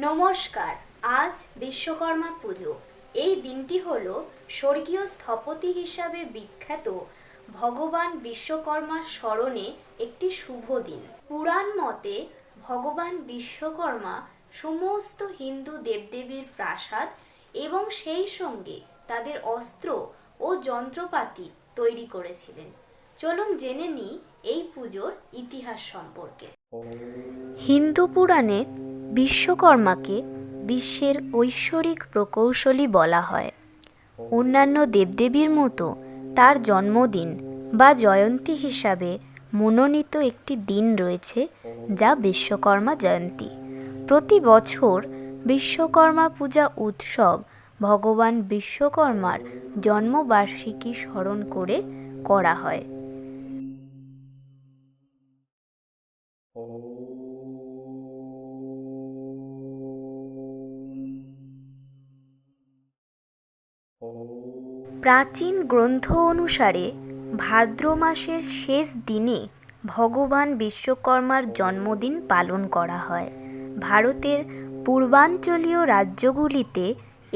নমস্কার। আজ বিশ্বকর্মা পুজো। এই দিনটি হল স্বর্গীয় স্থপতি হিসাবে বিখ্যাত ভগবান বিশ্বকর্মার স্মরণে একটি শুভ দিন। পুরাণ মতে ভগবান বিশ্বকর্মা সমস্ত হিন্দু দেবদেবীর প্রাসাদ এবং সেই সঙ্গে তাদের অস্ত্র ও যন্ত্রপাতি তৈরি করেছিলেন। চলুন জেনে নিই এই পুজোর ইতিহাস সম্পর্কে। হিন্দু পুরাণে বিশ্বকর্মাকে বিশ্বের ঐশ্বরিক প্রকৌশলী বলা হয়। অন্যান্য দেবদেবীর মতো তার জন্মদিন বা জয়ন্তী হিসাবে মনোনীত একটি দিন রয়েছে, যা বিশ্বকর্মা জয়ন্তী। প্রতি বছর বিশ্বকর্মা পূজা উৎসব ভগবান বিশ্বকর্মার জন্মবার্ষিকী স্মরণ করে করা হয়। প্রাচীন গ্রন্থ অনুসারে ভাদ্র মাসের শেষ দিনে ভগবান বিশ্বকর্মার জন্মদিন পালন করা হয়। ভারতের পূর্বাঞ্চলীয় রাজ্যগুলিতে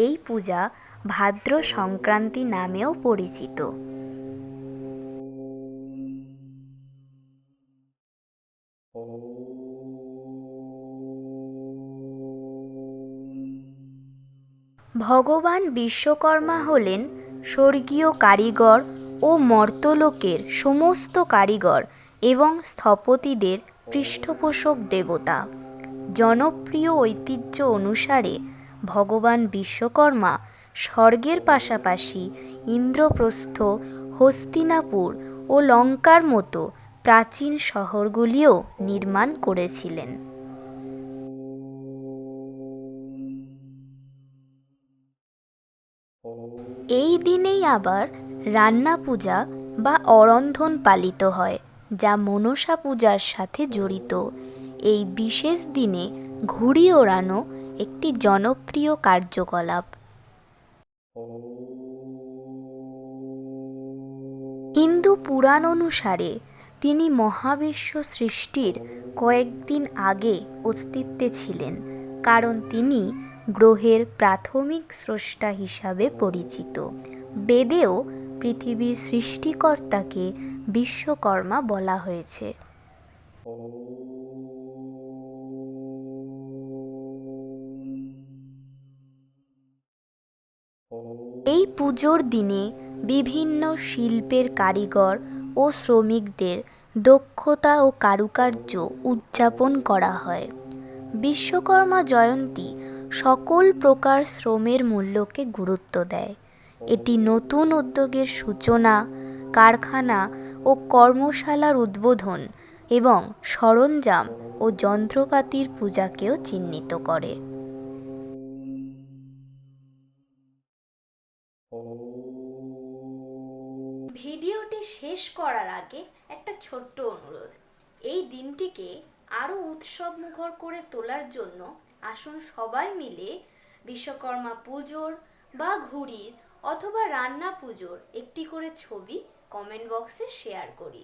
এই পূজা ভাদ্র সংক্রান্তি নামেও পরিচিত। ভগবান বিশ্বকর্মা হলেন স্বর্গীয় কারিগর ও মর্ত্যলোকের সমস্ত কারিগর এবং স্থপতিদের পৃষ্ঠপোষক দেবতা। জনপ্রিয় ঐতিহ্য অনুসারে ভগবান বিশ্বকর্মা স্বর্গের পাশাপাশি ইন্দ্রপ্রস্থ, হস্তিনাপুর ও লঙ্কার মতো প্রাচীন শহরগুলিও নির্মাণ করেছিলেন। এই দিনেই আবার রান্না পূজা বা অরন্ধন পালিত হয়, যা মনসা পূজার সাথে জড়িত। এই বিশেষ দিনে ঘুড়ি ওড়ানো একটি জনপ্রিয় কার্যকলাপ। হিন্দু পুরাণ অনুসারে তিনি মহাবিশ্ব সৃষ্টির কয়েকদিন আগে অস্তিত্বে ছিলেন, কারণ তিনি গ্রহের প্রাথমিক স্রষ্টা হিসাবে পরিচিত। বেদেও পৃথিবীর সৃষ্টিকর্তাকে বিশ্বকর্মা বলা হয়েছে। এই পুজোর দিনে বিভিন্ন শিল্পের কারিগর ও শ্রমিকদের দক্ষতা ও কারুকার্য উদযাপন করা হয়। বিশ্বকর্মা জয়ন্তী সকল প্রকার শ্রমের মূল্যকে গুরুত্ব দেয়। এটি নতুন উদ্যোগের সূচনা, কারখানা ও কর্মশালার উদ্বোধন এবং সরঞ্জাম ও যন্ত্রপাতির পূজাকেও চিহ্নিত করে। ভিডিওটি শেষ করার আগে একটা ছোট্ট অনুরোধ। এই দিনটিকে আরও উৎসবমুখর করে তোলার জন্য আসুন সবাই মিলে বিশ্বকর্মা পুজোর বা ঘুড়ির অথবা রান্না পুজোর একটি করে ছবি কমেন্ট বক্সে শেয়ার করি।